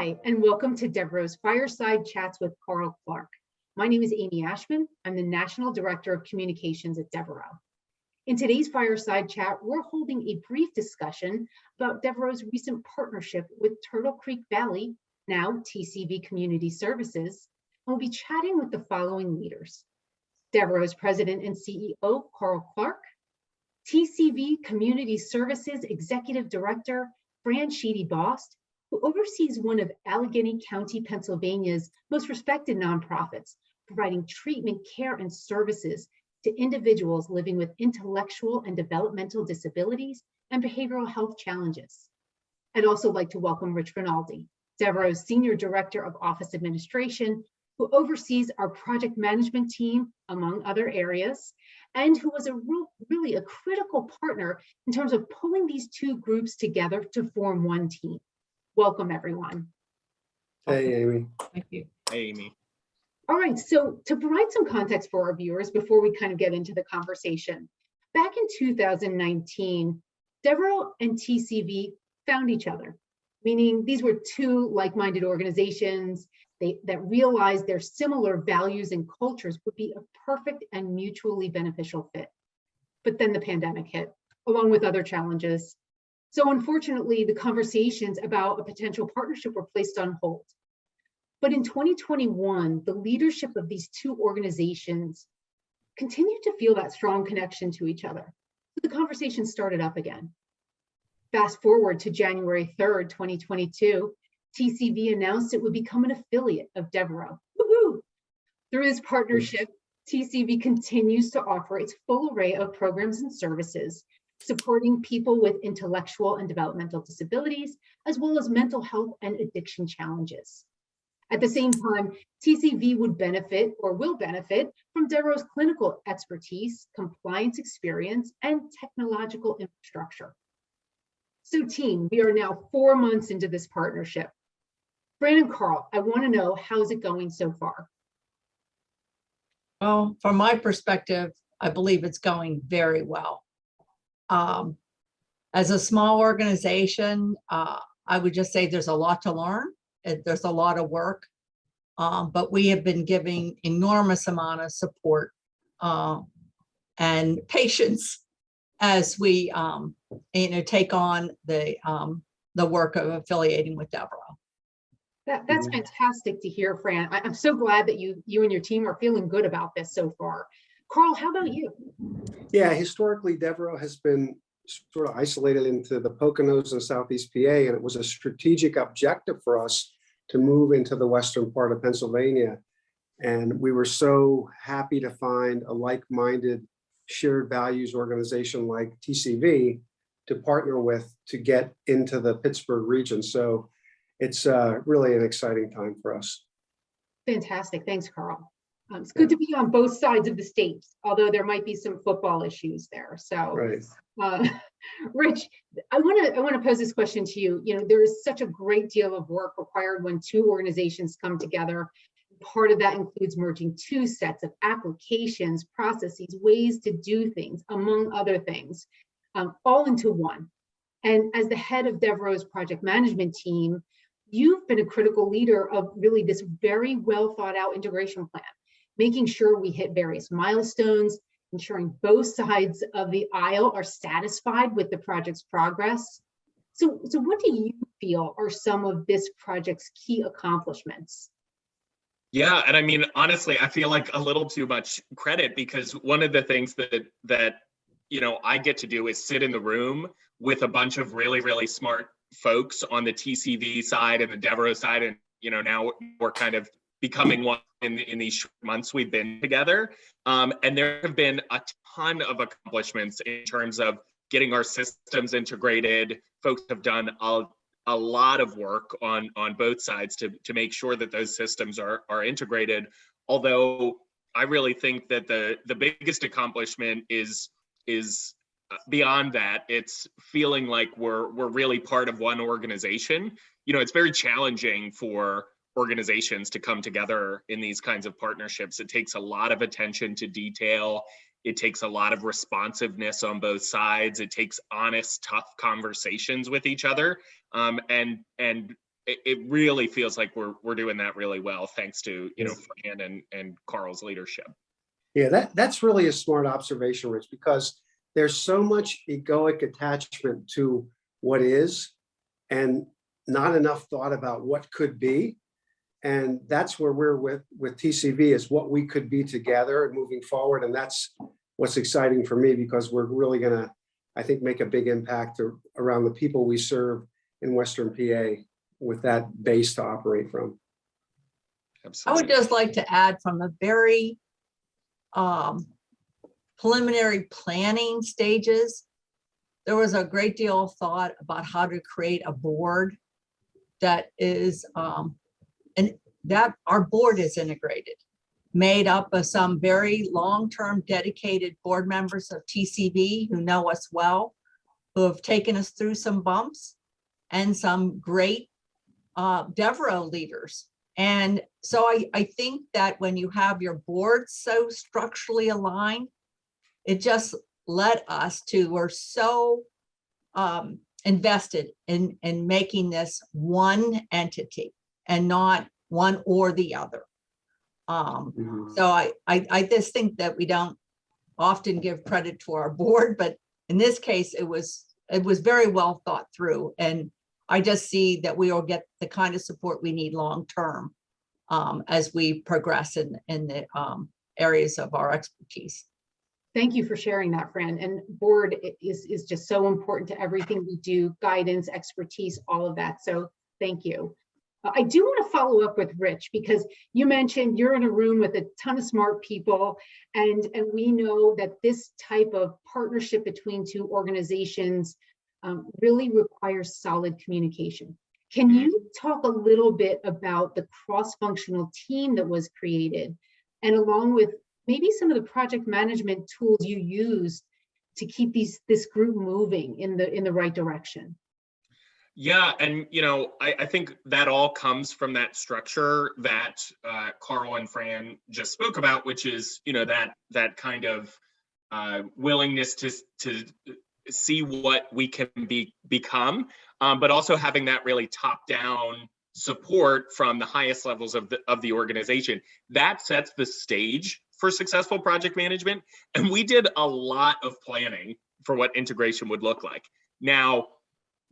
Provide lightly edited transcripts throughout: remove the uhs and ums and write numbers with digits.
Hi, and welcome to Devereux's Fireside Chats with Carl Clark. My name is Amy Ashman. I'm the National Director of Communications at Devereux. In today's Fireside Chat, we're holding a brief discussion about Devereux's recent partnership with Turtle Creek Valley, now TCV Community Services, and we'll be chatting with the following leaders. Devereux's President and CEO, Carl Clark, TCV Community Services Executive Director, Fran Sheedy Bost, who oversees one of Allegheny County, Pennsylvania's most respected nonprofits, providing treatment, care, and services to individuals living with intellectual and developmental disabilities and behavioral health challenges. I'd also like to welcome Rich Rinaldi, Devereux's Senior Director of Office Administration, who oversees our project management team, among other areas, and who was really a critical partner in terms of pulling these two groups together to form one team. Welcome, everyone. Hey, Amy. Thank you. Hey, Amy. All right, so to provide some context for our viewers before we kind of get into the conversation, back in 2019, Devereux and TCV found each other, meaning these were two like-minded organizations that realized their similar values and cultures would be a perfect and mutually beneficial fit. But then the pandemic hit, along with other challenges. So unfortunately, the conversations about a potential partnership were placed on hold. But in 2021, the leadership of these two organizations continued to feel that strong connection to each other. So the conversation started up again. Fast forward to January 3rd, 2022, TCV announced it would become an affiliate of Devereux. Woohoo! Through this partnership, TCV continues to offer its full array of programs and services, supporting people with intellectual and developmental disabilities, as well as mental health and addiction challenges. At the same time, TCV would benefit or will benefit from Devereux's clinical expertise, compliance experience, and technological infrastructure. So team, we are now 4 months into this partnership. Fran and Carl, I want to know, how's it going so far? Well, from my perspective, I believe it's going very well. As a small organization, I would just say there's a lot to learn. There's a lot of work, but we have been giving enormous amount of support and patience as we take on the work of affiliating with Devereux. That's fantastic to hear, Fran. I'm so glad that you and your team are feeling good about this so far. Carl, how about you? Yeah, historically, Devereux has been sort of isolated into the Poconos and Southeast PA, and it was a strategic objective for us to move into the western part of Pennsylvania. And we were so happy to find a like-minded, shared values organization like TCV to partner with to get into the Pittsburgh region. So it's really an exciting time for us. Fantastic. Thanks, Carl. It's good to be on both sides of the state, although there might be some football issues there. So, right. Rich, I want to pose this question to you. You know, there is such a great deal of work required when two organizations come together. Part of that includes merging two sets of applications, processes, ways to do things, among other things, all into one. And as the head of Devereux's project management team, you've been a critical leader of really this very well thought out integration plan, making sure we hit various milestones, ensuring both sides of the aisle are satisfied with the project's progress. So what do you feel are some of this project's key accomplishments? Yeah, and I mean, honestly, I feel like a little too much credit, because one of the things that I get to do is sit in the room with a bunch of really, really smart folks on the TCV side and the Devereux side, and now we're kind of becoming one in these short months we've been together. And there have been a ton of accomplishments in terms of getting our systems integrated. Folks have done a lot of work on both sides to make sure that those systems are integrated. Although I really think that the biggest accomplishment is beyond that. It's feeling like we're really part of one organization. It's very challenging for organizations to come together in these kinds of partnerships. It takes a lot of attention to detail. It takes a lot of responsiveness on both sides. It takes honest, tough conversations with each other. And it really feels like we're doing that really well, thanks to, you know, Fran and Carl's leadership. Yeah, that's really a smart observation, Rich, because there's so much egoic attachment to what is and not enough thought about what could be. And that's where we're with TCV, is what we could be together and moving forward. And that's what's exciting for me, because we're really gonna, I think, make a big impact around the people we serve in Western PA with that base to operate from. Absolutely. I would just like to add, from the very preliminary planning stages, there was a great deal of thought about how to create a board that is, and that our board is integrated, made up of some very long-term dedicated board members of TCV who know us well, who have taken us through some bumps, and some great Devereux leaders. And so I think that when you have your board so structurally aligned, it just led us to, we're so invested in making this one entity and not one or the other. So I just think that we don't often give credit to our board, but in this case, it was very well thought through. And I just see that we will get the kind of support we need long-term as we progress in the areas of our expertise. Thank you for sharing that, Fran. And board is just so important to everything we do, guidance, expertise, all of that. So thank you. I do want to follow up with Rich, because you mentioned you're in a room with a ton of smart people, and we know that this type of partnership between two organizations really requires solid communication. Can you talk a little bit about the cross-functional team that was created, and along with maybe some of the project management tools you use to keep this group moving in the right direction? Yeah, and you know, I think that all comes from that structure that Carl and Fran just spoke about, which is, you know, that kind of willingness to see what we can become, but also having that really top-down support from the highest levels of the organization. That sets the stage for successful project management, and we did a lot of planning for what integration would look like. Now,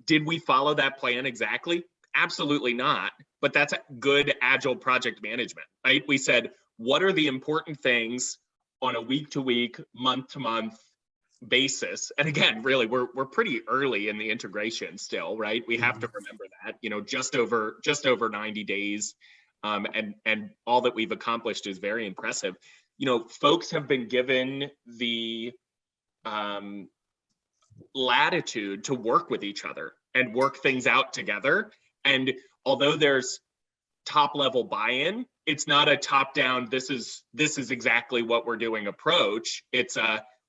did we follow that plan exactly? Absolutely not, but that's a good agile project management, right? We said, what are the important things on a week-to-week, month-to-month basis? And again, really, we're pretty early in the integration still, right? We have to remember that, you know, just over 90 days, and all that we've accomplished is very impressive. You know, folks have been given the latitude to work with each other and work things out together. And although there's top level buy-in, it's not a top down, this is exactly what we're doing approach. It's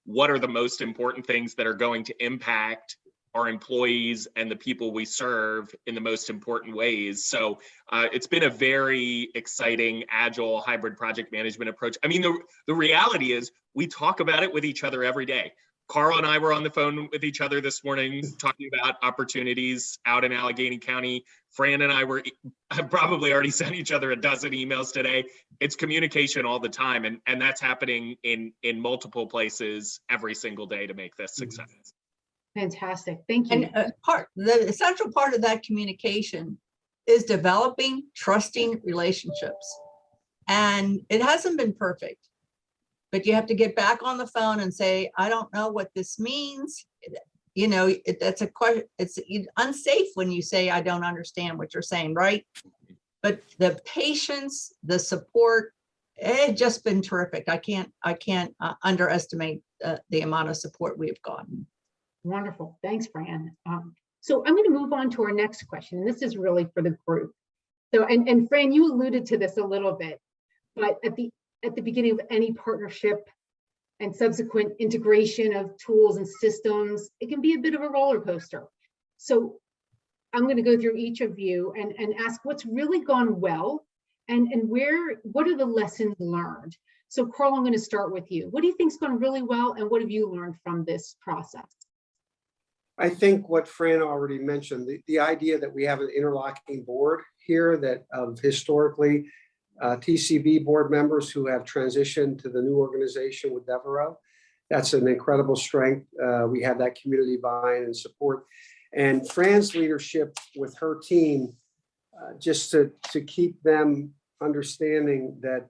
what are the most important things that are going to impact our employees and the people we serve in the most important ways. So it's been a very exciting, agile, hybrid project management approach. I mean, the reality is we talk about it with each other every day. Carl and I were on the phone with each other this morning talking about opportunities out in Allegheny County. Fran and I have probably already sent each other a dozen emails today. It's communication all the time, and that's happening in multiple places every single day to make this success. Fantastic, thank you. And the essential part of that communication is developing trusting relationships. And it hasn't been perfect, but you have to get back on the phone and say, I don't know what this means. You know, that's a question. It's unsafe when you say, I don't understand what you're saying, right? But the patience, the support, it's just been terrific. I can't underestimate the amount of support we've gotten. Wonderful, thanks, Fran. So I'm going to move on to our next question. And this is really for the group. So, and Fran, you alluded to this a little bit, but at the beginning of any partnership and subsequent integration of tools and systems, it can be a bit of a roller coaster. So I'm going to go through each of you and ask what's really gone well, and what are the lessons learned? So Carl, I'm going to start with you. What do you think's gone really well, and what have you learned from this process? I think what Fran already mentioned, the idea that we have an interlocking board here that historically TCV board members who have transitioned to the new organization with Devereux, that's an incredible strength. We have that community buy-in and support. And Fran's leadership with her team, just to keep them understanding that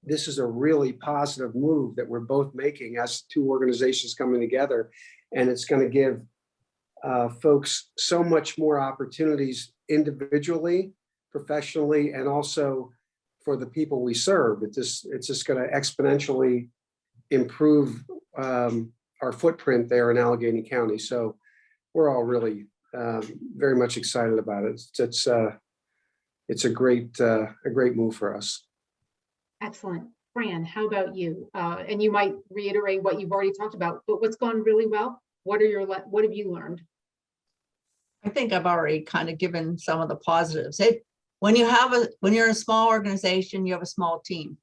this is a really positive move that we're both making as two organizations coming together. And it's going to give folks so much more opportunities individually, professionally, and also for the people we serve. It's just going to exponentially improve our footprint there in Allegheny County. So we're all really very much excited about it. It's a great move for us. Excellent. Fran, how about you? And you might reiterate what you've already talked about, but what's gone really well? What have you learned? I think I've already kind of given some of the positives. When you're a small organization, you have a small team.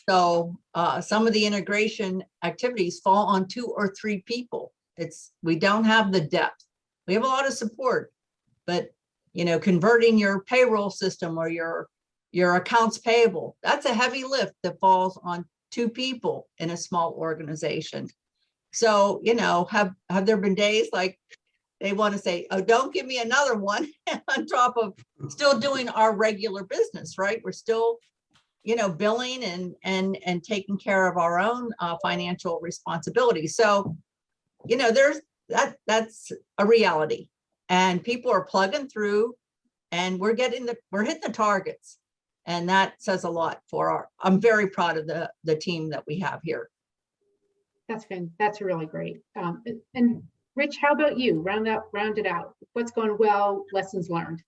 So some of the integration activities fall on 2 or 3 people. We don't have the depth. We have a lot of support, but converting your payroll system or your accounts payable, that's a heavy lift that falls on 2 people in a small organization. So, have there been days like they want to say, oh, don't give me another one on top of still doing our regular business, right? We're still, billing and taking care of our own financial responsibility. So, that's a reality, and people are plugging through, and we're hitting the targets. And that says a lot I'm very proud of the team that we have here. That's really great. And Rich, how about you? Round it out. What's going well? Lessons learned.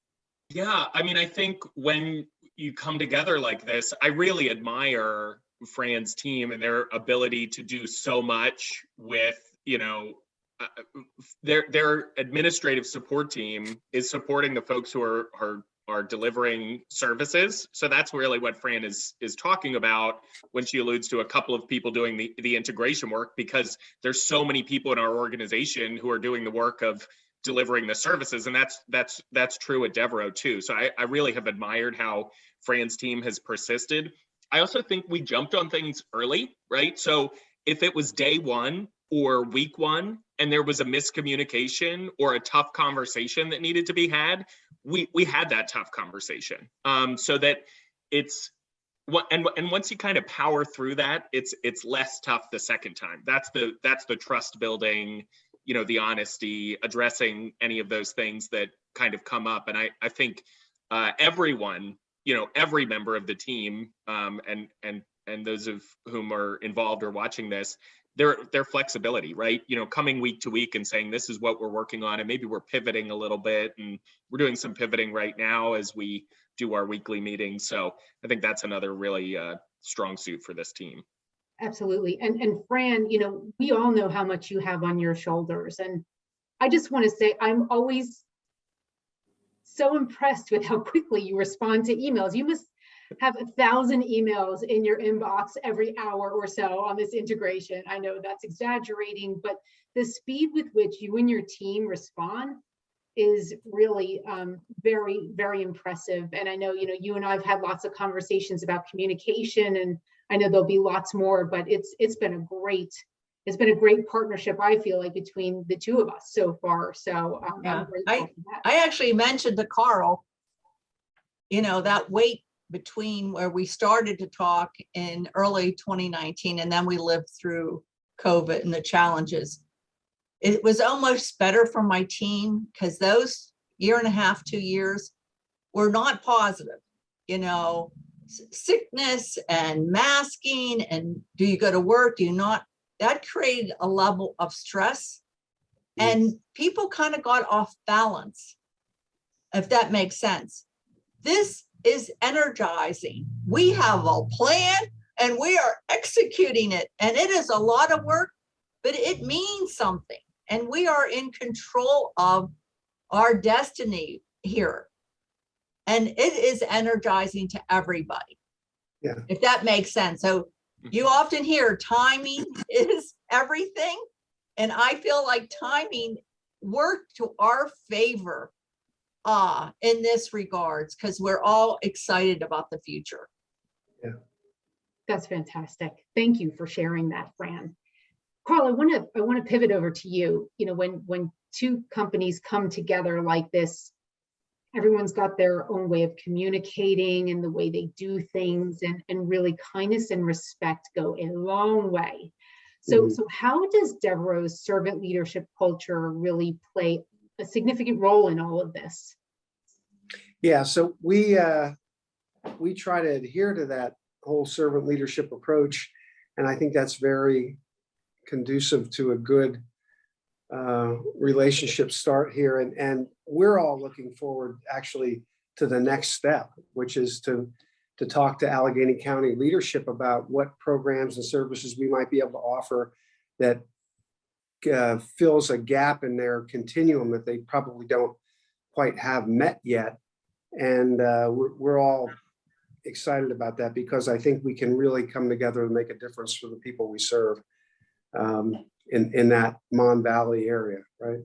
Yeah, I think when you come together like this, I really admire Fran's team and their ability to do so much with, their administrative support team is supporting the folks who are delivering services. So that's really what Fran is talking about when she alludes to a couple of people doing the integration work, because there's so many people in our organization who are doing the work of delivering the services. And that's true at Devereux too. So I really have admired how Fran's team has persisted. I also think we jumped on things early, right? So if it was day 1 or week 1 and there was a miscommunication or a tough conversation that needed to be had, we had that tough conversation, so that it's and once you kind of power through that, it's less tough the second time. That's the trust building, the honesty, addressing any of those things that kind of come up. And I think everyone, every member of the team, and those of whom are involved or watching this, their flexibility, right? Coming week to week and saying, this is what we're working on, and maybe we're pivoting a little bit, and we're doing some pivoting right now as we do our weekly meetings. So I think that's another really strong suit for this team. Absolutely. And Fran, we all know how much you have on your shoulders. And I just want to say, I'm always so impressed with how quickly you respond to emails. You must have 1,000 emails in your inbox every hour or so on this integration. I know that's exaggerating, but the speed with which you and your team respond is really very, very impressive. And I know, you and I have had lots of conversations about communication, and I know there'll be lots more, but it's been a great partnership, I feel like, between the two of us so far. So yeah. I'm grateful for that. I actually mentioned to Carl, that wait between where we started to talk in early 2019 and then we lived through COVID and the challenges. It was almost better for my team, because those 1.5 to 2 years were not positive. Sickness and masking, and do you go to work, do you not? That created a level of stress, and people kind of got off balance, if that makes sense. This is energizing. We have a plan and we are executing it, and it is a lot of work, but it means something, and we are in control of our destiny here, and it is energizing to everybody. Yeah, if that makes sense. So you often hear timing is everything, And I feel like timing worked to our favor in this regards, because we're all excited about the future. Yeah. That's fantastic. Thank you for sharing that, Fran. Carl, I want to pivot over to you. You know, when two companies come together like this, everyone's got their own way of communicating and the way they do things, and really kindness and respect go a long way. So how does Devereux's servant leadership culture really play a significant role in all of this? Yeah, so we try to adhere to that whole servant leadership approach, and I think that's very conducive to a good relationship start here. And we're all looking forward actually to the next step, which is to talk to Allegheny County leadership about what programs and services we might be able to offer that fills a gap in their continuum that they probably don't quite have met yet. And we're all excited about that, because I think we can really come together and make a difference for the people we serve in that Mon Valley area, right?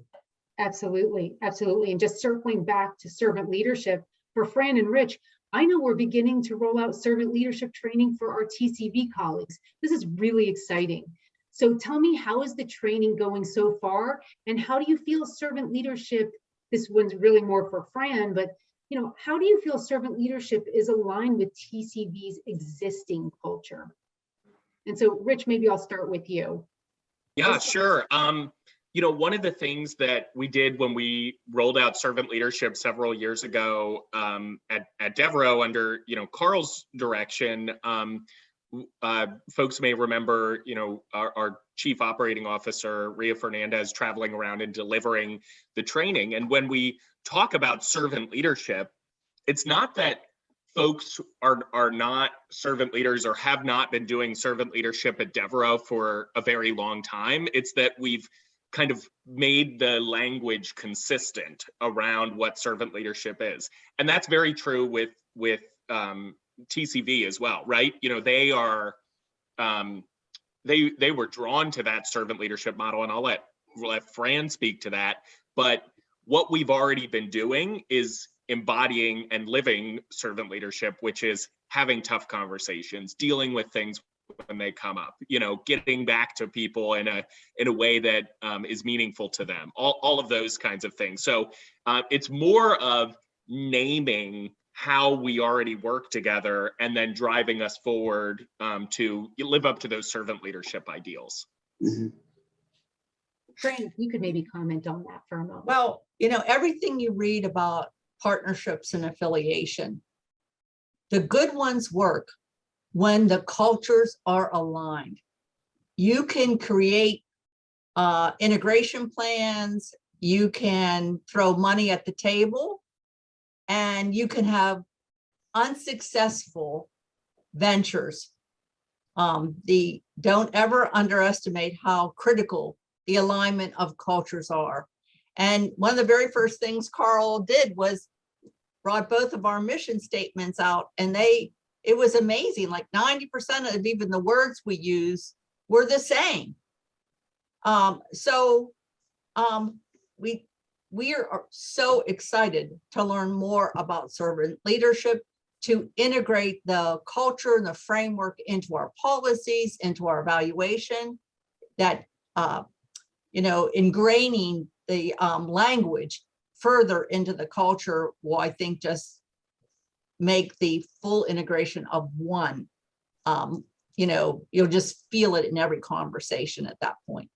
Absolutely, absolutely. And just circling back to servant leadership for Fran and Rich, I know we're beginning to roll out servant leadership training for our TCV colleagues. This is really exciting. So tell me, how is the training going so far? And how do you feel servant leadership, this one's really more for Fran, but you know, how do you feel servant leadership is aligned with TCV's existing culture? And so Rich, maybe I'll start with you. Yeah, sure. You know, one of the things that we did when we rolled out servant leadership several years ago at Devereux under, you know, Carl's direction, folks may remember, you know, our chief operating officer, Ria Fernandez, traveling around and delivering the training. And when we talk about servant leadership, it's not that folks are not servant leaders or have not been doing servant leadership at Devereux for a very long time. It's that we've kind of made the language consistent around what servant leadership is. And that's very true with TCV as well, right? You know, they are, they were drawn to that servant leadership model, and I'll let Fran speak to that. But what we've already been doing is embodying and living servant leadership, which is having tough conversations, dealing with things when they come up, you know, getting back to people in a way that is meaningful to them, all of those kinds of things. So it's more of naming how we already work together and then driving us forward to live up to those servant leadership ideals. Fran, you could maybe comment on that for a moment. Well, you know, everything you read about partnerships and affiliation, the good ones work when the cultures are aligned. You can create integration plans, you can throw money at the table, and you can have unsuccessful ventures. Don't ever underestimate how critical the alignment of cultures are. And one of the very first things Carl did was brought both of our mission statements out, and it was amazing. Like 90% of even the words we use were the same. We are so excited to learn more about servant leadership, to integrate the culture and the framework into our policies, into our evaluation, that, you know, ingraining the language further into the culture will, I think, just make the full integration of one. You know, you'll just feel it in every conversation at that point.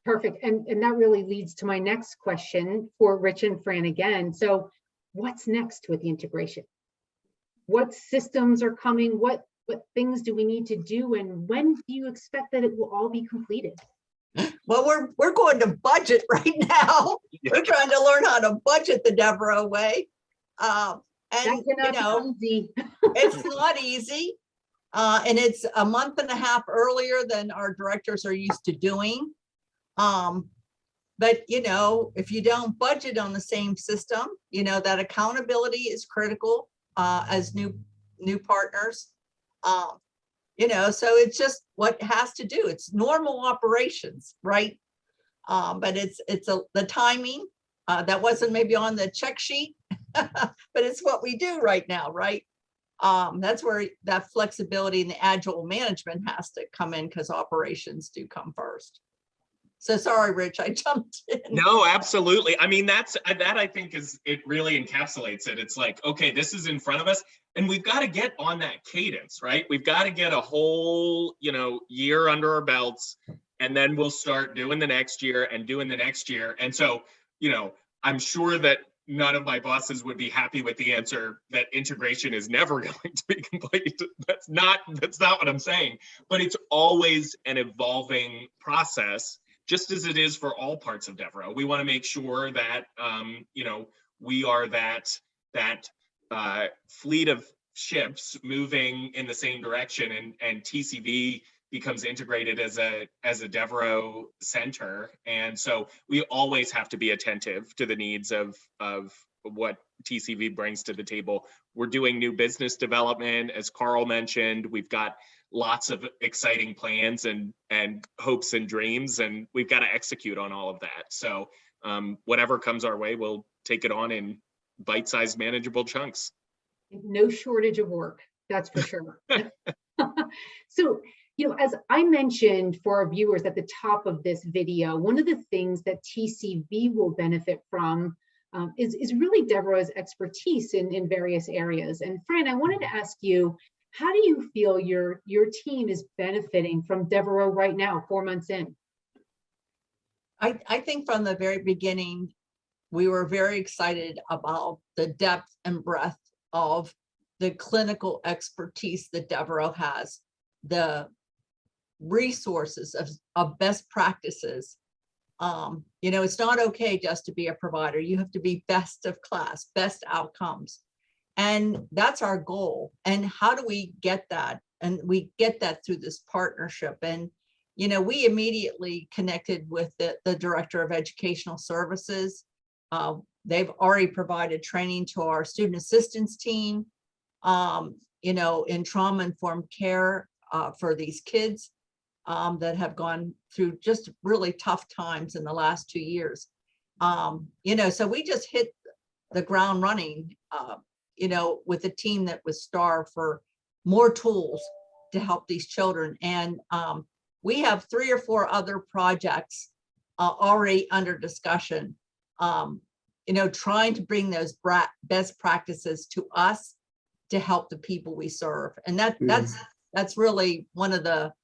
Perfect. And that really leads to my next question for Rich and Fran again. So what's next with the integration? What systems are coming? What things do we need to do? And when do you expect that it will all be completed? Well, we're going to budget right now. Yeah. We're trying to learn how to budget the Devereux way. And you know, it's not easy. And it's a month and a half earlier than our directors are used to doing. But you know, if you don't budget on the same system, you know, that accountability is critical as new partners. So it's just what it has to do. It's normal operations, right? But it's the timing that wasn't maybe on the check sheet, but it's what we do right now, right? That's where that flexibility and the agile management has to come in, because operations do come first. So sorry, Rich, I jumped in. No, absolutely. I mean, that I think it really encapsulates it. It's like, okay, this is in front of us and we've got to get on that cadence, right? We've got to get a whole, year under our belts, and then we'll start doing the next year and doing the next year. And so, I'm sure that none of my bosses would be happy with the answer that integration is never going to be complete. That's not what I'm saying, but it's always an evolving process, just as it is for all parts of Devereux. We want to make sure that, we are that fleet of ships moving in the same direction, and TCV becomes integrated as a Devereux center. And so we always have to be attentive to the needs of what TCV brings to the table. We're doing new business development, as Carl mentioned. We've got lots of exciting plans and hopes and dreams, and we've got to execute on all of that. So whatever comes our way, we'll take it on in bite-sized, manageable chunks. No shortage of work, that's for sure. So, as I mentioned for our viewers at the top of this video, one of the things that TCV will benefit from is really Devereux's expertise in various areas. And Fran, I wanted to ask you, how do you feel your team is benefiting from Devereux right now, 4 months in? I think from the very beginning, we were very excited about the depth and breadth of the clinical expertise that Devereux has, the resources of best practices. It's not okay just to be a provider. You have to be best of class, best outcomes. And that's our goal. And how do we get that? And we get that through this partnership. And, we immediately connected with the Director of Educational Services. They've already provided training to our student assistance team, in trauma-informed care for these kids that have gone through just really tough times in the last 2 years. So we just hit the ground running, with a team that was starved for more tools to help these children. And we have 3 or 4 other projects already under discussion, trying to bring those best practices to us to help the people we serve. And that's really one of the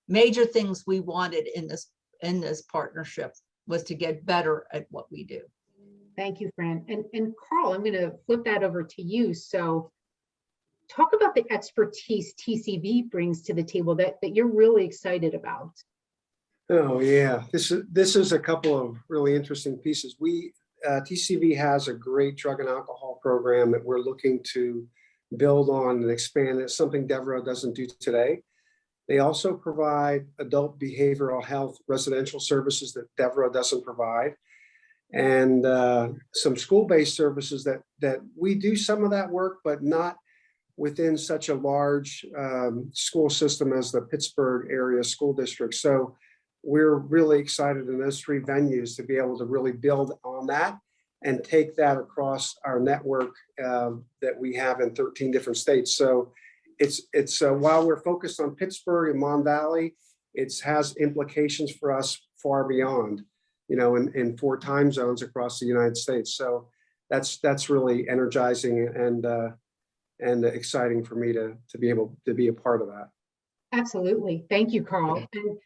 major things we wanted in this partnership, was to get better at what we do. Thank you, Fran. And Carl, I'm going to flip that over to you. So talk about the expertise TCV brings to the table that you're really excited about. Oh yeah, this is a couple of really interesting pieces. TCV has a great drug and alcohol program that we're looking to build on and expand. It's something Devereux doesn't do today. They also provide adult behavioral health residential services that Devereux doesn't provide, and some school-based services that we do some of that work, but not within such a large school system as the Pittsburgh area school district. So we're really excited in those 3 venues to be able to really build on that and take that across our network that we have in 13 different states. So it's while we're focused on Pittsburgh and Mon Valley, it has implications for us far beyond, in 4 time zones across the United States. So that's really energizing and exciting for me to be able to be a part of that. Absolutely. Thank you, Carl. And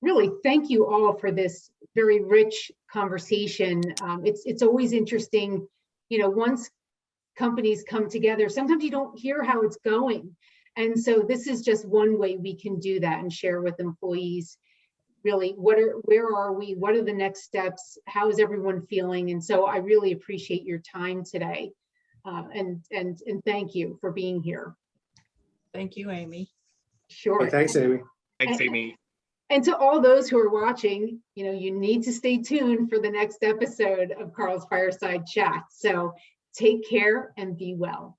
really, thank you all for this very rich conversation. It's always interesting, once companies come together, sometimes you don't hear how it's going. And so this is just one way we can do that and share with employees, really, where are we? What are the next steps? How is everyone feeling? And so I really appreciate your time today. And thank you for being here. Thank you, Amy. Sure. Hey, thanks, Amy. Thanks, Amy. And to all those who are watching, you need to stay tuned for the next episode of Carl's Fireside Chat. So take care and be well.